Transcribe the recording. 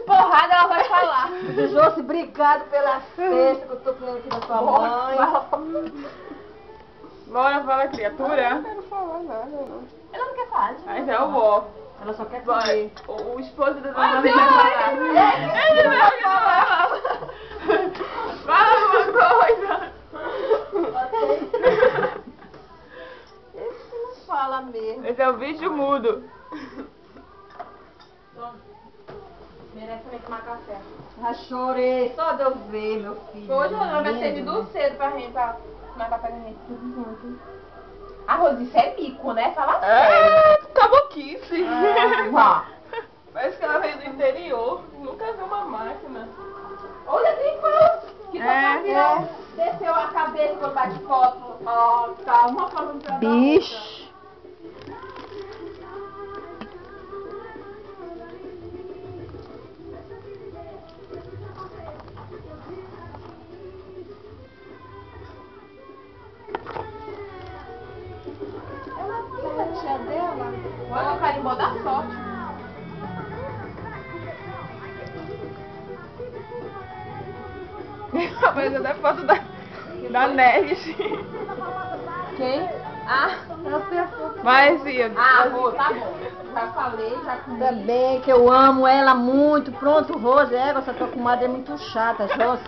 porrada, ela vai falar. Josi, obrigado pela festa que eu tô comendo aqui da tua mãe. Bora, fala, criatura. Eu não quero falar nada, não. Ela não quer falar. Mas é o ó. Ela só quer Vai. comer. O esposo da Ai, dona meu, vai falar. ele Ele vai falar. Fala alguma coisa. Esse não fala mesmo. Esse é o vídeo mudo. Merece também tomar café. Já chorei, só de eu ver, meu filho. Hoje a Ana vai ser de Lindo. duas cedo pra gente, pra tomar café com a gente. A Rose, isso é mico, né? Fala sério. Tá boquice. Vá. Parece que ela veio do interior. Nunca viu uma máquina. Olha quem foi. Que É. desceu a cabeça quando bate foto. Ó, tá uma foto no canto da outra. Bicho. A tia dela. Olha o carimbó da sorte. Mas até foto da Neves. Quem? Ah, Vai, Cia. Rose, tá bom. Já falei, já comi. Ainda bem que eu amo ela muito. Pronto, Rose, essa tua comadre é muito chata, Josi.